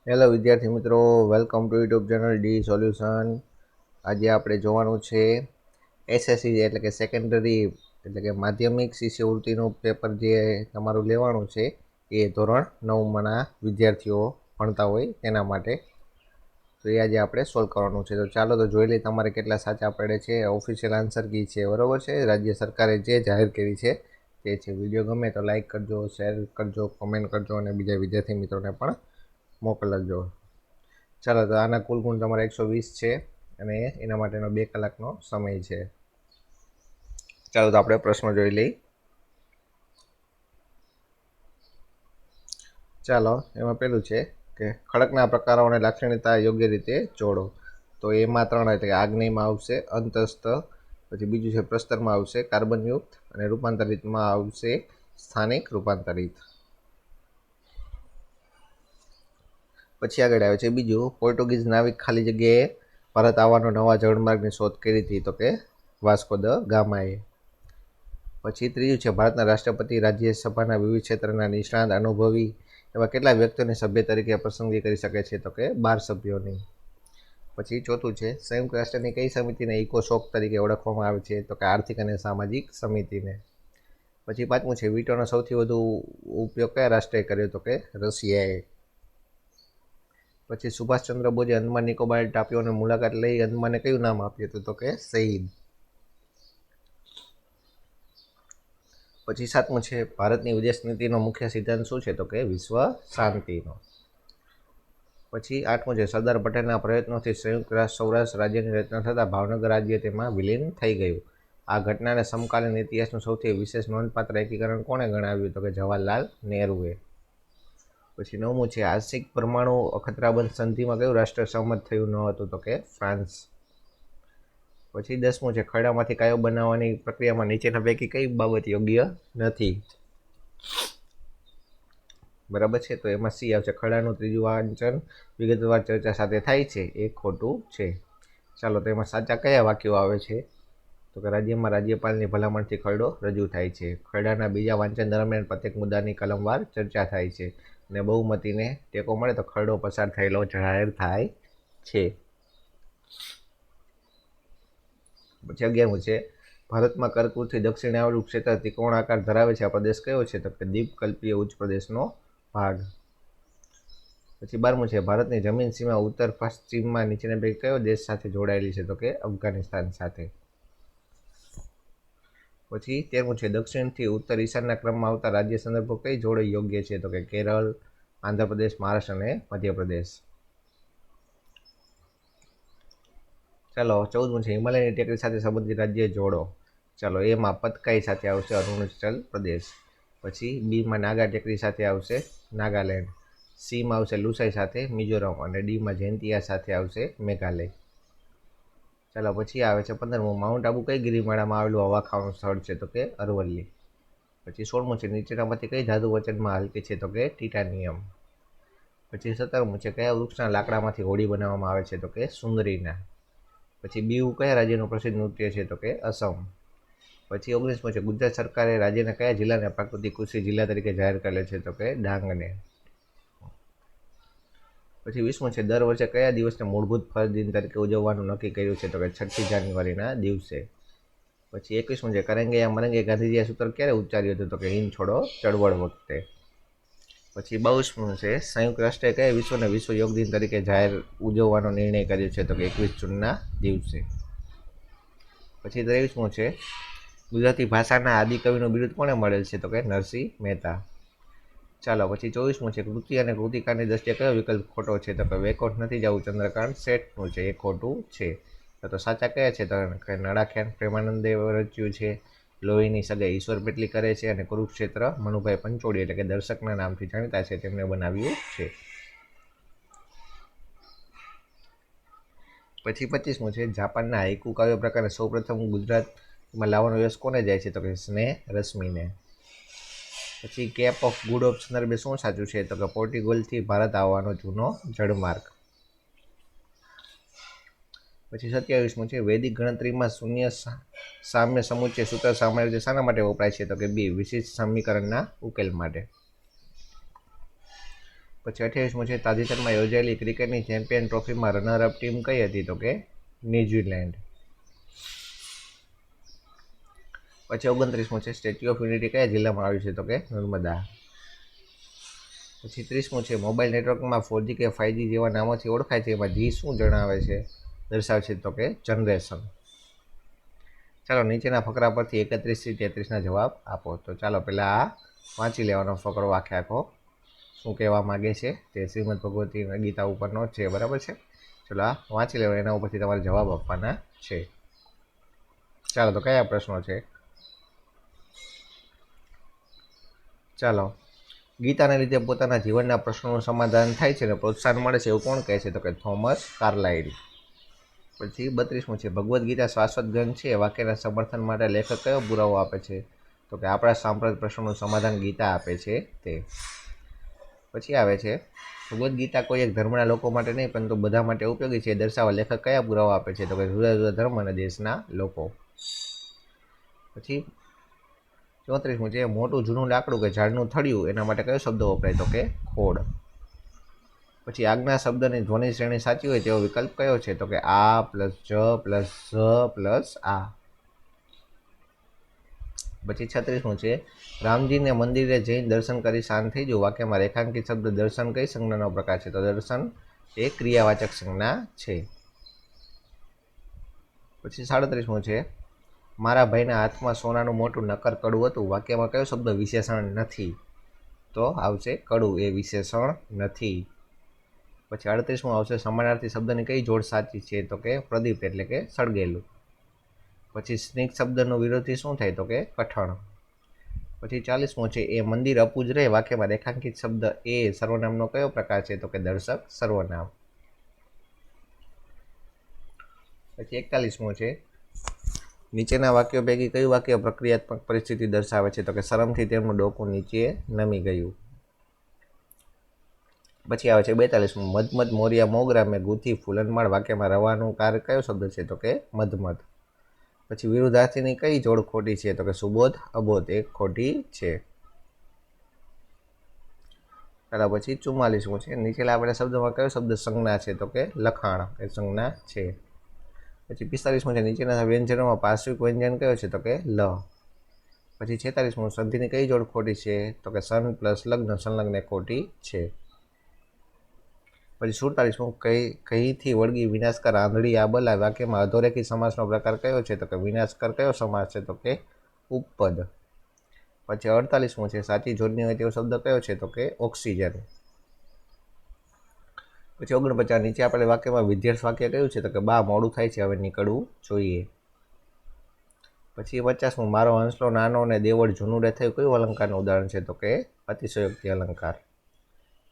Hello વિદ્યાર્થી મિત્રો, welcome to YouTube channel D solution. આજે આપણે જોવાનું છે એસએસસી એટલે કે સેકન્ડરી એટલે કે માધ્યમિક શિષ્યવૃત્તિનું પેપર જે તમારું લેવાનું છે એ ધોરણ 9માના વિદ્યાર્થીઓ ભણતા હોય તેના માટે. તો એ આજે આપણે સોલ્વ કરવાનું છે. તો ચાલો તો જોઈ લઈએ તમારે કેટલા સાચા પડે છે. ઓફિશિયલ આન્સર કી છે, બરાબર છે. રાજ્ય સરકારે જે જાહેર કરી છે તે છે. વિડીયો ગમે તો લાઇક કરજો, શેર કરજો, કોમેન્ટ કરજો અને બીજા વિદ્યાર્થી મિત્રોને પણ મોકલજો. ચાલો તો આના કુલ ગુણ તમારે 120 છે અને એના માટેનો 2 કલાકનો સમય છે. ચાલો તો આપણે પ્રશ્નો જોઈ લઈએ. ચાલો, એમાં પેલું છે કે ખડકના પ્રકારો અને લાક્ષણિકતા યોગ્ય રીતે જોડો. તો એમાં 3 એટલે કે આગ્નેયમાં આવશે અંતસ્થ, પછી બીજું છે પ્રસ્તરમાં આવશે કાર્બનયુક્ત અને રૂપાંતરિતમાં આવશે સ્થાનિક રૂપાંતરિત. પછી આગળ આવે છે બીજું, પોર્ટુગીઝ નાવિક ખાલી જગ્યાએ ભારત આવવાનો નવા જળમાર્ગની શોધ કરી હતી તો કે વાસ્કો દ ગામાએ. પછી ત્રીજું છે ભારતના રાષ્ટ્રપતિ રાજ્યસભાના વિવિધ ક્ષેત્રના નિષ્ણાત અનુભવી એવા કેટલા વ્યક્તિઓને સભ્ય તરીકે પસંદગી કરી શકે છે તો કે 12 સભ્યોની. પછી ચોથું છે સંયુક્ત રાષ્ટ્રની કઈ સમિતિને ઇકોસોક તરીકે ઓળખવામાં આવે છે તો કે આર્થિક અને સામાજિક સમિતિને. પછી પાંચમું છે વીટોનો સૌથી વધુ ઉપયોગ કયા રાષ્ટ્રએ કર્યો તો કે રશિયાએ. પછી સુભાષચંદ્ર બોઝે અંદમાન નિકોબાર ટાપુઓની મુલાકાત લઈ અંદમાનને કયું નામ આપ્યું હતું તો કે શહીદ. પછી સાતમું છે ભારતની વિદેશ નીતિનો મુખ્ય સિદ્ધાંત શું છે તો કે વિશ્વ શાંતિનો. પછી આઠમું છે સરદાર પટેલના પ્રયત્નોથી સંયુક્ત સૌરાષ્ટ્ર રાજ્યની રચના થતાં ભાવનગર રાજ્ય તેમાં વિલીન થઈ ગયું. આ ઘટનાને સમકાલીન ઇતિહાસનું સૌથી વિશેષ નોંધપાત્ર એકીકરણ કોણે ગણાવ્યું તો કે જવાહરલાલ નહેરુએ. પછી નવમું છે આંશિક પરમાણુ અખતરાબંધ સંધિમાં કયું રાષ્ટ્ર સહમત થયું ન હતું તો કે ફ્રાન્સ. પછી 10મું છે ખરડામાંથી કાયો બનાવવાની પ્રક્રિયામાં નીચેના પૈકી કઈ બાબત યોગ્ય નથી. બરાબર છે, તો એમાં સી આવશે. ખરડાનું ત્રીજું વાંચન વિગતવાર ચર્ચા સાથે થાય છે એ ખોટું છે. ચાલો તો એમાં સાચા કયા વાક્યો આવે છે તો કે રાજ્યમાં રાજ્યપાલની ભલામણથી ખરડો રજૂ થાય છે. ખરડાના બીજા વાંચન દરમિયાન પ્રત્યેક મુદ્દાની કલમવાર ચર્ચા થાય છે અને બહુમતીને ટેકો મળે તો ખરડો પસાર થયેલો જાહેર થાય છે. પછી 11મું છે ભારતમાં કર્કવૃતથી દક્ષિણે આવેલું ક્ષેત્ર ત્રિકોણાકાર ધરાવે છે. આ પ્રદેશ કયો છે તો કે દ્વીપકલ્પીય ઉચ્ચ પ્રદેશનો ભાગ. પછી 12મું છે ભારતની જમીન સીમા ઉત્તર પશ્ચિમમાં નીચેના પૈકી કયો દેશ સાથે જોડાયેલી છે તો કે અફઘાનિસ્તાન સાથે. પછી 13મું છે દક્ષિણથી ઉત્તર ઈશાનના ક્રમમાં આવતા રાજ્ય સંદર્ભો કઈ જોડે યોગ્ય છે તો કે કેરળ, આંધ્રપ્રદેશ, મહારાષ્ટ્ર અને મધ્યપ્રદેશ. ચાલો 14મું છે હિમાલયની ટેકરી સાથે સંબંધિત રાજ્ય જોડો. ચાલો એમાં પતકાઈ સાથે આવશે અરુણાચલ પ્રદેશ. પછી બીમાં નાગા ટેકરી સાથે આવશે નાગાલેન્ડ. સીમાં આવશે લુસાઈ સાથે મિઝોરમ અને ડીમાં જૈંતિયા સાથે આવશે મેઘાલય. ચાલો પછી આવે છે 15મું માઉન્ટ આબુ કઈ ગિરિમાળામાં આવેલું હવા ખાવાનું સ્થળ છે તો કે અરવલ્લી. પછી 16મું છે નીચેનામાંથી કઈ ધાતુ વચનમાં હલકી છે તો કે ટિટાનિયમ. પછી 17મું છે કયા વૃક્ષના લાકડામાંથી હોડી બનાવવામાં આવે છે તો કે સુંદરીના. પછી બીહુ કયા રાજ્યનું પ્રસિદ્ધ નૃત્ય છે તો કે અસમ. પછી 19મું છે ગુજરાત સરકારે રાજ્યના કયા જિલ્લાને પ્રાકૃતિક કૃષિ જિલ્લા તરીકે જાહેર કરેલ છે તો કે ડાંગને. પછી 20મું છે દર વર્ષે કયા દિવસને મૂળભૂત ફરજ દિન તરીકે ઉજવવાનું નક્કી કર્યું છે તો કે 6મી જાન્યુઆરીના દિવસે. પછી 21મું છે કરેંગે યા મરેંગે ગાંધીજીએ સૂત્ર ક્યારે ઉચ્ચાર્યું હતું તો કે હિંદ છોડો ચળવળ વખતે. પછી 22મું છે સંયુક્ત રાષ્ટ્રે કયા વિશ્વને વિશ્વ યોગ દિન તરીકે જાહેર ઉજવવાનો નિર્ણય કર્યો છે તો કે 21 જૂનના દિવસે. પછી 23મું છે ગુજરાતી ભાષાના આદિકવિનું બિરુદ કોને મળેલ છે તો કે નરસિંહ મહેતા. ચાલો પછી 24મું છે કૃતિ અને કૃતિકાની દ્રષ્ટિએ કયો વિકલ્પ ખોટો છે તો કે વેકોટ નથી જવું ચંદ્રકાંત શેઠનું છે એ ખોટું છે. તો સાચા કયા છે તો કે નળાખ્યાન પ્રેમાનંદે રચ્યું છે, લોહીની સગાઈ ઈશ્વર પેટલી કરે છે અને કુરુક્ષેત્ર મનુભાઈ પંચોળી એટલે કે દર્શકના નામથી જાણીતા છે તેમને બનાવ્યું છે. પછી 25મું છે જાપાનના હાઇકુ કાવ્ય પ્રકારને સૌપ્રથમ ગુજરાતમાં લાવવાનો યશ કોને જાય છે તો કે સ્નેહ રશ્મિને. પછી કેપ ઓફ ગુડ હોપ સંદર્ભે શું સાચું છે તો કે પોર્ટુગલથી ભારત આવવાનો જૂનો જળમાર્ગ. પછી 27મું છે વૈદિક ગણતરીમાં શૂન્ય સામ્ય સમુચ્ચય સૂત્ર સામાન્ય રીતે શાના માટે વપરાય છે તો કે બી વિશિષ્ટ સમીકરણના ઉકેલ માટે. પછી 28મું છે તાજેતરમાં યોજાયેલી ક્રિકેટની ચેમ્પિયન ટ્રોફીમાં રનરઅપ ટીમ કઈ હતી? તો કે ન્યૂઝીલેન્ડ. પછી 29મું છે સ્ટેચ્યુ ઓફ યુનિટી કયા જિલ્લામાં આવ્યું છે? તો કે નર્મદા. પછી 30મું છે મોબાઈલ નેટવર્કમાં 4G કે 5G જેવા નામોથી ઓળખાય છે, એમાં જી શું જણાવે છે, દર્શાવે છે? તો કે જનરેશન. ચાલો નીચેના ફકરા પરથી 31 થી 33ના જવાબ આપો. તો ચાલો પહેલાં આ વાંચી લેવાનો ફકરો આખે આખો શું કહેવા માગે છે તે શ્રીમદ ભગવતી ગીતા ઉપરનો છે, બરાબર છે. ચલો આ વાંચી લેવાનો, એના ઉપરથી તમારે જવાબ આપવાના છે. ચાલો તો કયા પ્રશ્નો છે? ચાલો, ગીતાને લીધે પોતાના જીવનના પ્રશ્નોનું સમાધાન થાય છે અને પ્રોત્સાહન મળે છે એવું કોણ કહે છે? તો કે થોમસ કાર્લાઇલ. પછી 32મું છે ભગવદ્ ગીતા શાશ્વત ગ્રંથ છે, વાક્યના સમર્થન માટે લેખક કયો પુરાવો આપે છે? તો કે આપણા સાંપ્રત પ્રશ્નોનું સમાધાન ગીતા આપે છે તે. પછી આવે છે ભગવદ્ ગીતા કોઈ એક ધર્મના લોકો માટે નહીં પરંતુ બધા માટે ઉપયોગી છે, દર્શાવવા લેખક કયા પુરાવા આપે છે? તો કે જુદા જુદા ધર્મ અને દેશના લોકો. પછી 34મું છે મોટું જૂનું લાકડું કે ઝાડનું થળિયું, એના માટે કયો શબ્દ વપરાય? તો કે ખોડ. પછી આજ્ઞા શબ્દની ધ્વનિ શ્રેણી સાચી હોય તેવો વિકલ્પ કયો છે? તો કે આ પ્લસ જ પ્લસ ઝ પ્લસ આ. પછી 36મું છે રામજીને મંદિરે જઈને દર્શન કરી શાંત થઈ જવું, વાક્યમાં રેખાંકિત શબ્દ દર્શન કઈ સંજ્ઞાનો પ્રકાર છે? તો દર્શન એ ક્રિયાવાચક સંજ્ઞા છે. પછી 37મું છે મારા ભાઈના હાથમાં સોનાનું મોટું નક્કર કડું હતું, વાક્યમાં કયો શબ્દ વિશેષણ નથી? તો આવશે કડું એ વિશેષણ નથી. પછી 38મું આવશે સમાનાર્થી શબ્દની કઈ જોડ સાચી છે? તો કે પ્રદીપ્ત એટલે કે સળગેલું. પછી સ્નિગ્ધ શબ્દનો વિરોધી શું થાય? તો કે કઠણ. પછી 40મું છે એ મંદિર અપૂજ રહે, વાક્યમાં રેખાંકિત શબ્દ એ સર્વનામનો કયો પ્રકાર છે? તો કે દર્શક સર્વનામ. પછી 41મું છે નીચેના વાક્યો પૈકી કયું વાક્ય પ્રક્રિયાત્મક પરિસ્થિતિ દર્શાવે છે? તો કે શરમથી તેમનું ડોકું નીચે નમી ગયું. પછી આવે છે 42મું મધમધ મોરિયા મોગરા મેં ગૂંથી ફૂલનમાળ, વાક્યમાં રવાનું કાર કયો શબ્દ છે? તો કે મધમધ. પછી વિરુદ્ધાર્થીની કઈ જોડ ખોટી છે? તો કે સુબોધ અબોધ એક ખોટી છે. ત્યાર પછી 44મું છે નીચેના આપેલા શબ્દમાં કયો શબ્દ સંજ્ઞા છે? તો કે લખાણ એ સંજ્ઞા છે. પછી 45મું છે નીચેના વ્યંજનોમાં પાર્શ્વિક વ્યંજન કયો છે? તો કે લ. પછી 46મું સંધિની કઈ જોડ ખોટી છે? તો કે સન પ્લસ લગ્ન સંલગ્ન ખોટી છે. પછી 47મું કહીથી વળગી વિનાશકર આંધળી આ બલા, વાક્યમાં અધોરેખી સમાસનો પ્રકાર કયો છે? તો કે વિનાશકર કયો સમાસ છે? તો કે ઉપપદ. પછી 48મું છે સાચી જોડણી હોય તેવો શબ્દ કયો છે? તો કે ઓક્સિજન. પછી 49 નીચે આપેલા વાક્યમાં વિધ્યર્થ વાક્ય કયું છે? તો કે બા મોડું થાય છે, હવે નીકળવું જોઈએ. પછી 50મું મારો હંસલો નાનો અને દેવળ જૂનું રે થયું, કયું અલંકારનું ઉદાહરણ છે? તો કે અતિશયોક્તિ અલંકાર.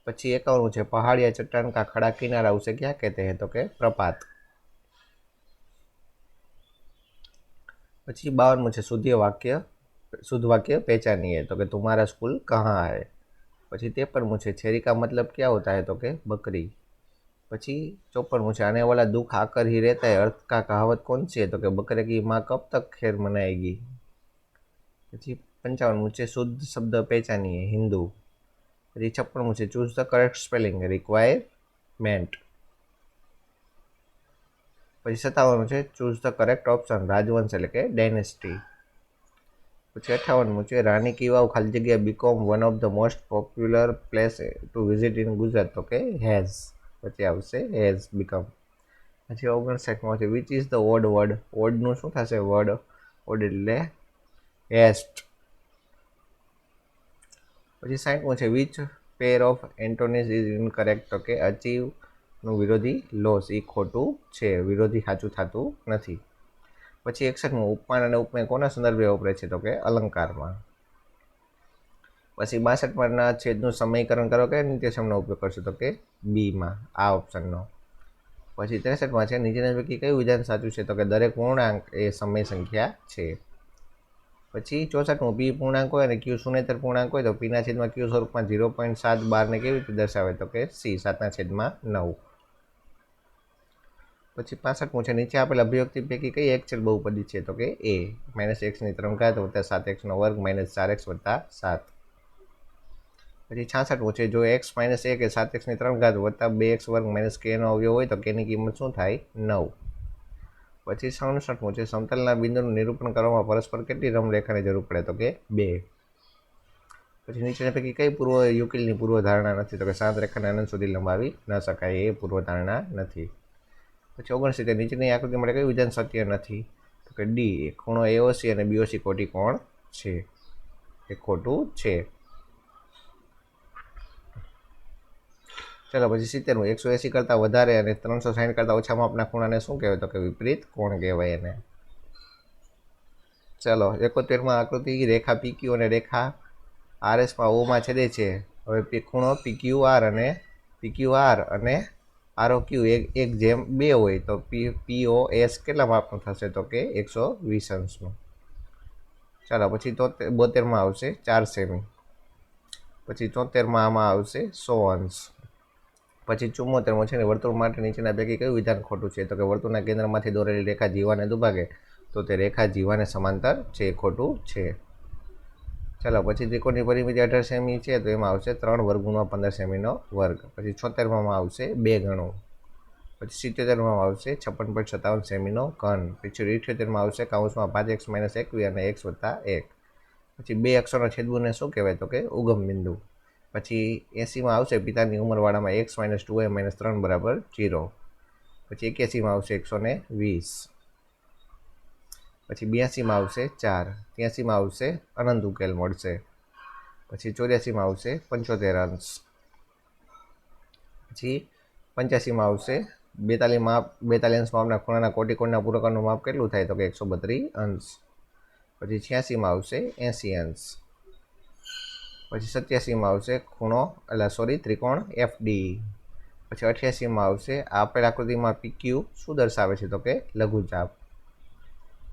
પછી 51મું છે પહાડિયા ચટ્ટાન કા ખડા કિનારા ઉસે ક્યાં કહેતે હૈ? તો કે પ્રપાત. પછી 52મું છે शुद्ध वाक्य पहचानिए, तो कि तुम्हारा स्कूल कहाँ है. પછી 53મું છે छेरी का मतलब क्या होता है? तो कि बकरी. પછી 54મું છે आने वाला दुख आकर ही रहता है, अर्थ का कहावत कौन सी है? तो कि बकरे की माँ कब तक खैर मनाएगी. પછી 55મું છે शुद्ध शब्द पहचानिए हिंदू. પછી 56મું છે choose the correct spelling requirement. પછી 57મું છે ચૂઝ ધ કરેક્ટ ઓપ્શન રાજવંશ એટલે કે ડાયનેસ્ટી. પછી 58મું છે રાણી કી વાવ ખાલી જગ્યા become one of the most popular place to visit in Gujarat, તો કે હેઝ. પછી આવશે હેઝ બીકમ. પછી 59મું છે which is the odd word, ઓડનું શું થશે? વર્ડ ઓડ એટલે હેસ્ટ. પછી 60મું છે which pair of antonyms is incorrect, તો કે અચીવ નું વિરોધી લોસ, એ ખોટું છે, વિરોધી સાચું થતું નથી. પછી 61મું ઉપમાન અને ઉપમેય કોના સંદર્ભે વપરાય છે? તો કે અલંકારમાં. પછી 62માં ના છેદનું સમીકરણ કરો કે નિત્યસમનો ઉપયોગ કરશો? તો કે બીમાં આ ઓપ્શનનો. પછી 63માં છે નીચેના પૈકી કયું વિધાન સાચું છે? તો કે દરેક પૂર્ણાંક એ સમય સંખ્યા છે. પછી 64મું પી પૂર્ણાંક હોય અને ક્યુ શૂન્યેતર પૂર્ણાંક હોય તો પીના છેદમાં ક્યુ સ્વરૂપમાં 0.712ને કેવી રીતે દર્શાવે? તો કે સી 7/9. પછી 65મું છે નીચે આપેલ અભિવ્યક્તિ પૈકી કઈ એકચલ બહુપદી છે? તો કે એ -x ની 3 ઘાત વત્તા 7x નો વર્ગ -4x વત્તા 7. પછી 66મું છે, જો x - 1 એ 7x ની 3 ઘાત વત્તા 2x વર્ગ માઇનસ k નો અવયવ હોય તો k ની કિંમત શું થાય? 9. પછી 67મું છે, સમતલના બિંદુનું નિરૂપણ કરવામાં પરસ્પર કેટલી રમરેખાની જરૂર પડે? તો કે 2. પછી નીચેના પૈકી કઈ પૂર્વ યુક્લિડની પૂર્વધારણા નથી? તો કે 7 રેખાને અનંત સુધી લંબાવી ન શકાય, એ પૂર્વધારણા નથી. પછી 69, નીચેની આકૃતિ માટે કયું વિધાન સત્ય નથી? તો કે ડી, ખૂણો AOC અને BOC કોટી કોણ છે, એ ખોટું છે. ચાલો પછી 70મું, 180 કરતાં વધારે અને 360 કરતાં ઓછા માપના ખૂણાને શું કહેવાય? તો કે વિપરીત કોણ કહેવાય એને. ચાલો 71માં આકૃતિ, રેખા PQ અને રેખા RSમાં ઓમાં છેદે છે. હવે ખૂણો PQR અને ROQ એક જેમ 2 હોય તો POS કેટલા માપનું થશે? તો કે 120 અંશનું. ચાલો પછી 72માં આવશે 4 સેમી. પછી 74માં આમાં આવશે 100 અંશ. પછી 74મો છે ને, વર્તુળ માટે નીચેના પૈકી કયું વિધાન ખોટું છે? તો કે વર્તુળના કેન્દ્રમાંથી દોરેલી રેખા જીવાને દુભાગે તો તે રેખા જીવાને સમાંતર છે, ખોટું છે. ચાલો પછી ત્રિકોણની પરિમિતિ 18 સેમી છે તો એમાં આવશે 3 વર્ગમૂળમાં 15 સેમીનો વર્ગ. પછી 76માં આવશે 2 ગણું. પછી 77માં આવશે 56.57 સેમીનો ઘન. પછી 78માં આવશે કૌંસમાં 5x - 21 અને x + 1. પછી 2 અક્ષરનો છેદબિંદુને શું કહેવાય? તો કે ઉગમ બિંદુ. પછી 80માં આવશે પિતાની ઉંમરવાળામાં x - 2y - 3 = 0. પછી 81માં આવશે 120. પછી 82માં આવશે 4. 83માં આવશે અનંત ઉકેલ મળશે. પછી 84માં આવશે 75 અંશ. પછી 85માં આવશે 42 અંશ માપના ખૂણાના કોટિકોણના પૂરકનું માપ કેટલું થાય? તો કે 132 અંશ. પછી 86માં આવશે 80 અંશ. પછી 87માં આવશે ત્રિકોણ FD. પછી 88માં આવશે આપેલ આકૃતિમાં PQ શું દર્શાવે છે? તો કે લઘુચાપ.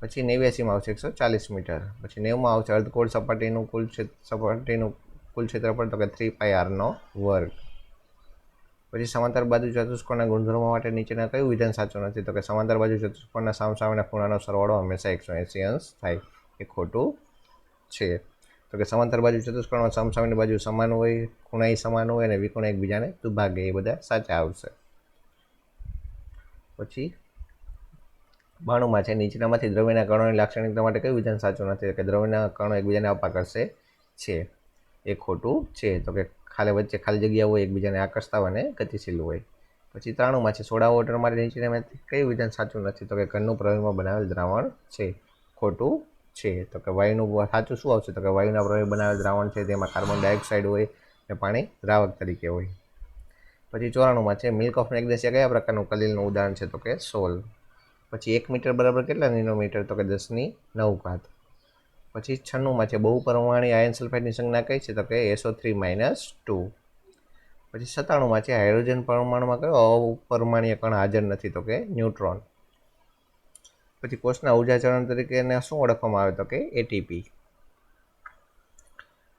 પછી 89માં આવશે 140 મીટર. પછી 90માં આવશે અર્ધગોળ સપાટીનું કુલ ક્ષેત્રફળ તો કે 3πr². પછી સમાંતર બાજુ ચતુષ્કોણના ગુણધર્મો માટે નીચેના કયું વિધાન સાચું નથી? તો કે સમાંતર બાજુ ચતુષ્કોણના સામસામેના ખૂણાનો સરવાળો હંમેશા 180 અંશ થાય, એ ખોટું છે. તો કે સમાંતર બાજુ ચતુષ્કોણમાં સામસામેની બાજુ સમાન હોય, ખૂણા સમાન હોય અને વિકોણ એકબીજાને દુભાગે, એ બધા સાચા આવશે. પછી 92માં છે, નીચેનામાંથી દ્રવ્યના કણોની લાક્ષણિકતા માટે કયું વિધાન સાચું નથી? કે દ્રવ્યના કણો એકબીજાને અપાકર્ષે છે, એ ખોટું છે. તો કે વચ્ચે ખાલી જગ્યા હોય, એકબીજાને આકર્ષતા અને ગતિશીલ હોય. પછી 93માં છે, સોડા વોટર માટે નીચેનામાંથી કયું વિધાન સાચું નથી? તો કે ઘનનું પ્રવાહીમાં બનાવેલ દ્રાવણ છે, ખોટું છે. તો કે વાયુનું સાચું શું આવશે? તો કે વાયુના પ્રવાહી બનાવેલ દ્રાવણ છે તેમાં કાર્બન ડાયોક્સાઇડ હોય અને પાણી દ્રાવક તરીકે હોય. પછી 94માં છે, મિલ્ક ઓફ મેગ્નેશિયા કયા પ્રકારનું કલીલનું ઉદાહરણ છે? તો કે સોલ. પછી 1 મીટર બરાબર કેટલા નેનોમીટર? તો કે 10⁹. પછી 96માં છે, બહુપરમાણીય આયર્ન સલ્ફાઇડની સંજ્ઞા કઈ છે? તો કે SO3 - 2. પછી 97માં છે, હાઇડ્રોજન પરમાણુમાં કયો અપરમાણીય કણ હાજર નથી? તો કે ન્યુટ્રોન. પછી કોષના ઉર્જા ચરણ તરીકે એને શું ઓળખવામાં આવે? તો કે ATP.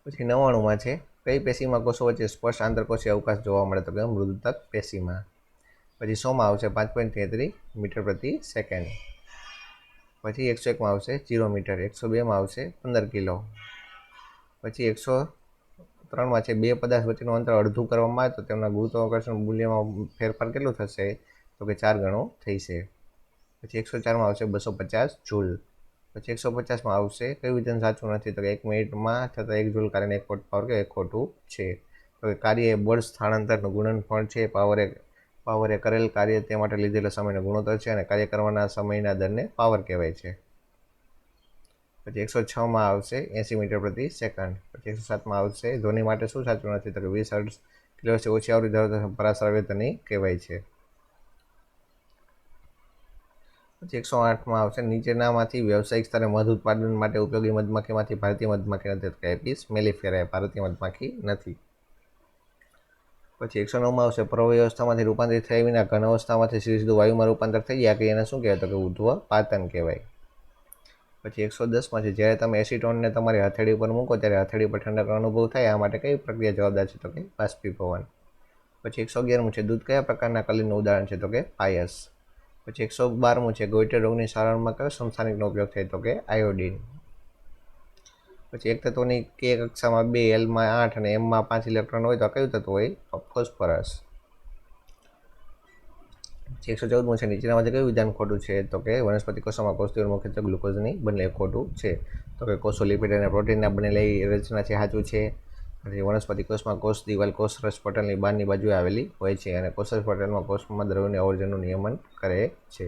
પછી 99માં છે, કઈ પેશીમાં કોષો વચ્ચે સ્પષ્ટ આંતરકોષીય અવકાશ જોવા મળે? તો કે મૃદુતક પેશીમાં. પછી 100માં આવશે 5.33 મીટર પ્રતિ સેકન્ડ. પછી 101માં આવશે 0 મીટર. 102માં આવશે 15 કિલો. પછી 103માં છે, બે પદાર્થ વચ્ચેનું અંતર અડધું કરવામાં આવે તો તેમના ગુરુત્વાકર્ષણ મૂલ્યમાં ફેરફાર કેટલું થશે? તો કે 4 ગણું થશે. પછી 104માં આવશે 250 જૂલ. પછી 150માં આવશે કયું વિધાન સાચું નથી? તો કે 1 મિનિટમાં થતા 1 જૂલ કાર્યને 1 વોટ પાવર કે, એ ખોટું છે. તો કે કાર્ય એ બળ સ્થાનાંતરનું ગુણનફળ છે. પાવર એ કરેલ કાર્ય તે માટે લીધેલા સમયનો ગુણોત્તર છે અને કાર્ય કરવાના સમયના દરને પાવર કહેવાય છે. પછી 106માં આવશે 80 મીટર પ્રતિ સેકન્ડ. પછી 107માં આવશે ધ્વનિ માટે શું સાચું નથી? તો કે 20 કિલોહર્ટ્ઝથી ઓછી આવૃત્તિ ધરાવતા પરાશ્રાવ્ય ધ્વનિ કહેવાય છે. પછી 108માં આવશે નીચેનામાંથી વ્યવસાયિક સ્તરે મધ ઉત્પાદન માટે ઉપયોગી મધમાખીમાંથી ભારતીય મધમાખી નથી? તો કે એપિસ મેલિફેરા ભારતીય મધમાખી નથી. પછી 109માં આવશે પ્રવાહી અવસ્થામાંથી રૂપાંતરિત થયા વિના ઘન અવસ્થામાંથી સીધું વાયુમાં રૂપાંતર થઈ જાય કે એને શું કહેવાય? તો કે ઉદ્ધ્વપાતન કહેવાય. પછી 110માં છે, જ્યારે તમે એસીટોનને તમારી હથેળી પર મૂકો ત્યારે હથેળી પર ઠંડકનો અનુભવ થાય, આ માટે કઈ પ્રક્રિયા જવાબદાર છે? તો કે બાષ્પીભવન. પછી 111મું છે, દૂધ કયા પ્રકારના કલીલનું ઉદાહરણ છે? તો કે પાયસ. પછી 112મું છે, ગોઈટર રોગની સારવારમાં કયો સંસ્થાનિકનો ઉપયોગ થાય? તો કે આયોડિન. પછી એક તત્વની કે કક્ષામાં 2, એલમાં 8 અને એમમાં 5 ઇલેક્ટ્રોન હોય તો કયું તત્વ હોય? તો ફોસ્ફરસ. 114 છે, નીચેનામાંથી કયું વિધાન ખોટું છે? તો કે વનસ્પતિ કોષોમાં કોષ દિવાલ મુખ્યત્વે ગ્લુકોઝની બનેલી. ખોટું છે. તો કે કોષો લિપિડ અને પ્રોટીનના બનેલી રચના છે, સાચું છે. પછી વનસ્પતિ કોષમાં કોષ દિવાલ કોષરસ પટલની બહારની બાજુએ આવેલી હોય છે અને કોષરસ પટલમાં કોષમાં દ્રવ્યની અવર્જનનું નિયમન કરે છે.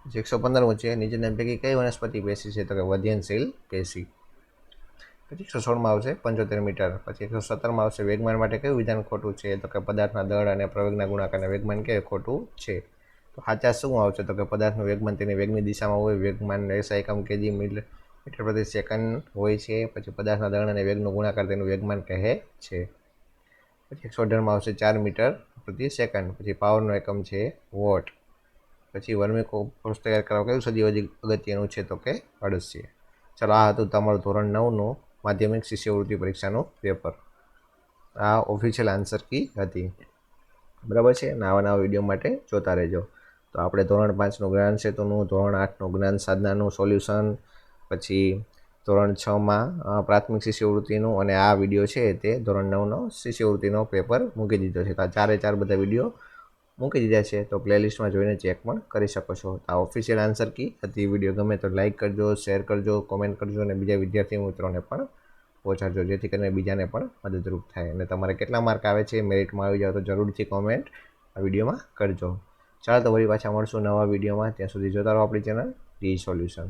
115 છે, નીચેના પૈકી કઈ વનસ્પતિ પેશી છે? તો કે વધ્યનશીલ પેશી. પછી 116 આવશે 75 મીટર. પછી 117 આવશે વેગમાન માટે કયું વિધાન ખોટું છે? તો કે પદાર્થના દળ અને પ્રવેગના ગુણાકારને વેગમાન કે ખોટું છે. તો સાચા શું આવશે? તો કે પદાર્થનું વેગમાન તેની વેગની દિશામાં હોય. વેગમાન SI એકમ kg મીટર પ્રતિ સેકન્ડ હોય છે. પછી પદાર્થના દળ અને વેગનો ગુણાકાર તેનું વેગમાન કહે છે. પછી 118 આવશે 4 મીટર પ્રતિ સેકન્ડ. પછી પાવરનો એકમ છે વોટ. પછી વર્મી કોમ્પોસ્ટ તૈયાર કરવા કયું સજીવ અગત્યનું છે? તો કે અળસિયું. ચાલો, આ હતું તમારું ધોરણ 9નું માધ્યમિક શિષ્યવૃત્તિ પરીક્ષાનું પેપર. આ ઓફિશિયલ આન્સર કી હતી. બરાબર છે. નવા નવા વિડીયો માટે જોતા રહેજો. તો આપણે ધોરણ 5નું જ્ઞાન સેતુનું, ધોરણ 8નું જ્ઞાન સાધનાનું સોલ્યુશન, પછી ધોરણ 6માં પ્રાથમિક શિષ્યવૃત્તિનું અને આ વિડીયો છે તે ધોરણ 9નો શિષ્યવૃત્તિનો પેપર મૂકી દીધો છે. તો આ 4 બધા વિડીયો મૂકી દીધા છે, તો પ્લેલિસ્ટમાં જોઈને ચેક પણ કરી શકો છો. આ ઓફિશિયલ આન્સર કી હતી. વિડીયો ગમે તો લાઇક કરજો, શેર કરજો, કોમેન્ટ કરજો અને બીજા વિદ્યાર્થી મિત્રોને પણ પહોંચાડજો, જેથી કરીને બીજાને પણ મદદરૂપ થાય. અને તમારે કેટલા માર્ક આવે છે, મેરિટમાં આવી જાવ તો જરૂરથી કોમેન્ટ આ વિડીયોમાં કરજો. ચાલો, તો વળી પાછા મળશું નવા વિડીયોમાં. ત્યાં સુધી જોતા રહો આપણી ચેનલ ડી સોલ્યુશન.